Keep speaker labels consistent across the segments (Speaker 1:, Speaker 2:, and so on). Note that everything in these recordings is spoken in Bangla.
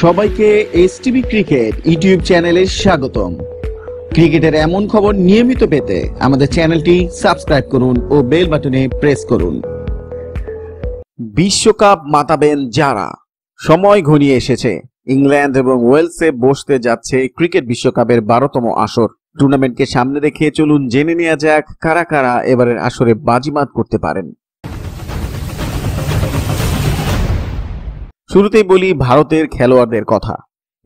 Speaker 1: সবাইকে এসটিভি ক্রিকেট ইউটিউব চ্যানেলে স্বাগতম। ক্রিকেটের এমন খবর নিয়মিত পেতে আমাদের চ্যানেলটি সাবস্ক্রাইব করুন ও বেল বাটনে প্রেস করুন। বিশ্বকাপ মাতাবেন যারা, সময় ঘনিয়ে এসেছে। ইংল্যান্ড এবং ওয়েলসে বসতে যাচ্ছে ক্রিকেট বিশ্বকাপের 12তম আসর। টুর্নামেন্টকে সামনে রেখে চলুন জেনে নেওয়া যাক কারা কারা এবারের আসরে বাজিমাত করতে পারেন। শুরুতেই বলি ভারতের খেলোয়াড়দের কথা।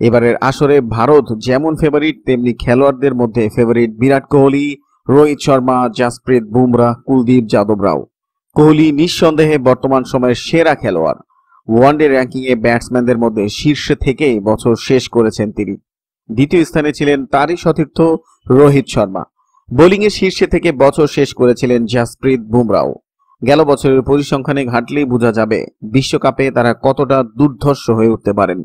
Speaker 1: এবারের আসরে ভারত যেমন ফেভারিট, তেমনি খেলোয়াড়দের মধ্যে ফেভারিট বিরাট কোহলি, রোহিত শর্মা, জাসপ্রীত বুমরাহ, কুলদীপ যাদবরাও। কোহলি নিঃসন্দেহে বর্তমান সময়ের সেরা খেলোয়াড়। ওয়ানডে র্যাঙ্কিংয়ে ব্যাটসম্যানদের মধ্যে শীর্ষে থেকেই বছর শেষ করেছেন তিনি। দ্বিতীয় স্থানে ছিলেন তারই সতীর্থ রোহিত শর্মা। বোলিংয়ে শীর্ষে থেকে বছর শেষ করেছিলেন জাসপ্রীত বুমরাহ। গেল বছরের পরিসংখ্যানে ঘাটলেই বোঝা যাবে বিশ্বকাপে তারা কতটা দুর্ধর্ষ হয়ে উঠতে পারেন।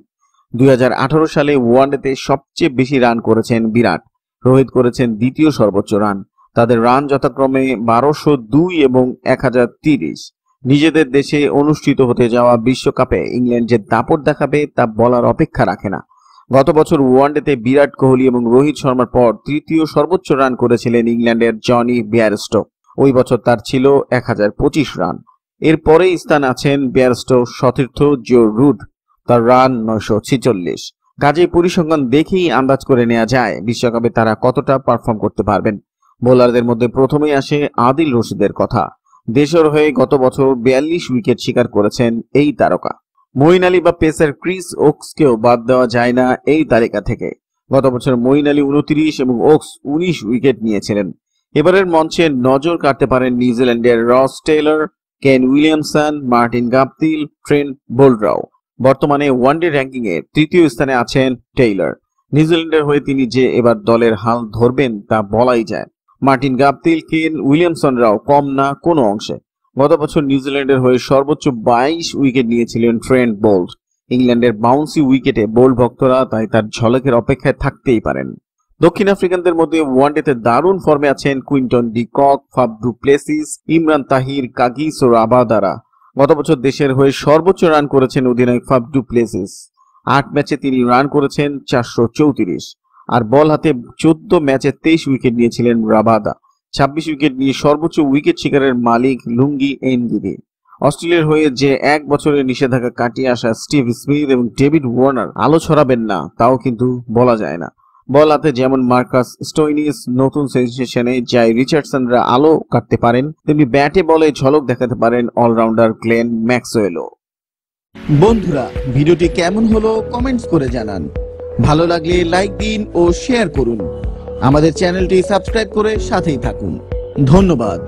Speaker 1: 2018 সালে ওয়ানডেতে সবচেয়ে বেশি রান করেছেন বিরাট, রোহিত করেছেন দ্বিতীয় সর্বোচ্চ রান। তাদের রান যথাক্রমে 1202 এবং 1030। নিজেদের দেশে অনুষ্ঠিত হতে যাওয়া বিশ্বকাপে ইংল্যান্ড যে দাপট দেখাবে তা বলার অপেক্ষা রাখে না। গত বছর ওয়ানডেতে বিরাট কোহলি এবং রোহিত শর্মার পর তৃতীয় সর্বোচ্চ রান করেছিলেন ইংল্যান্ডের জনি বেয়ারস্টো। ওই বছর তার ছিল 1025 রান। এরপরেই স্থান আছেন বেয়ারস্টোর সতীর্থ জো রুট, তার রান 946। কাজেই পরিসংখ্যান দেখেই আন্দাজ করে নেওয়া যায় বিশ্বকাপে তারা কতটা পারফর্ম করতে পারবেন। বোলারদের মধ্যে প্রথমেই আসে আদিল রশিদের কথা। দেশের হয়ে গত বছর 42 উইকেট শিকার করেছেন এই তারকা। মঈন আলী বা পেসার ক্রিস ওকসকেও বাদ দেওয়া যায় না এই তালিকা থেকে। গত বছর মঈন আলী 29 এবং ওকস 19 উইকেট নিয়েছিলেন। এবারের মঞ্চে নজর কাটতে পারেন নিউজিল্যান্ডের Ross Taylor, Kane Williamson, Martin Guptill, Trent বোল্টরাও। বর্তমানে ওয়ানডে র্যাঙ্কিংয়ে তৃতীয় স্থানে আছেন টেইলর। নিউজিল্যান্ডের হয়ে তিনি যে এবার দলের হাল ধরবেন তা বলাই যায়। মার্টিন গাপটিল, কেন উইলিয়ামসনরাও কম না কোনো অংশে। গত বছর নিউজিল্যান্ডের হয়ে সর্বোচ্চ 22 উইকেট নিয়েছিলেন ট্রেন্ট বোল্ট। ইংল্যান্ডের বাউন্সি উইকেটে বোল্ট ভক্তরা তাই তার ঝলকের অপেক্ষায় থাকতেই পারেন। দক্ষিণ আফ্রিকানদের মধ্যে ওয়ানডেতে দারুণ ফর্মে আছেন Quinton de Kock, Faf du Plessis, Imran Tahir, Kagiso রাবাদারা। গত বছর দেশের হয়ে সর্বোচ্চ রান করেছেন অধিনায়ক ফাফ ডু প্লেসিস। 8 ম্যাচে তিনি রান করেছেন 434। আর বল হাতে 14 ম্যাচে 23 উইকেট নিয়েছিলেন রাবাদা। 26 উইকেট নিয়ে সর্বোচ্চ উইকেট শিকারের মালিক লুঙ্গি এনগিদি। অস্ট্রেলিয়ার হয়ে যে 1 বছরের নিষেধাজ্ঞা কাটিয়ে আসা স্টিভ স্মিথ এবং ডেভিড ওয়ার্নার আলো ছড়াবেন না তাও কিন্তু বলা যায় না। বল হাতে যেমন মার্কাস স্টোইনিস, নতুন সেনসেশনে জাই রিচার্ডসনরা আলো কাটতে পারেন, তেমনি ব্যাটে বলে ঝলক দেখাতে পারেন অলরাউন্ডার গ্লেন ম্যাক্সওয়েলও। বন্ধুরা, ভিডিওটি কেমন হলো কমেন্টস করে জানান। ভালো লাগলে লাইক দিন ও শেয়ার করুন। আমাদের চ্যানেলটি সাবস্ক্রাইব করে সাথেই থাকুন। ধন্যবাদ।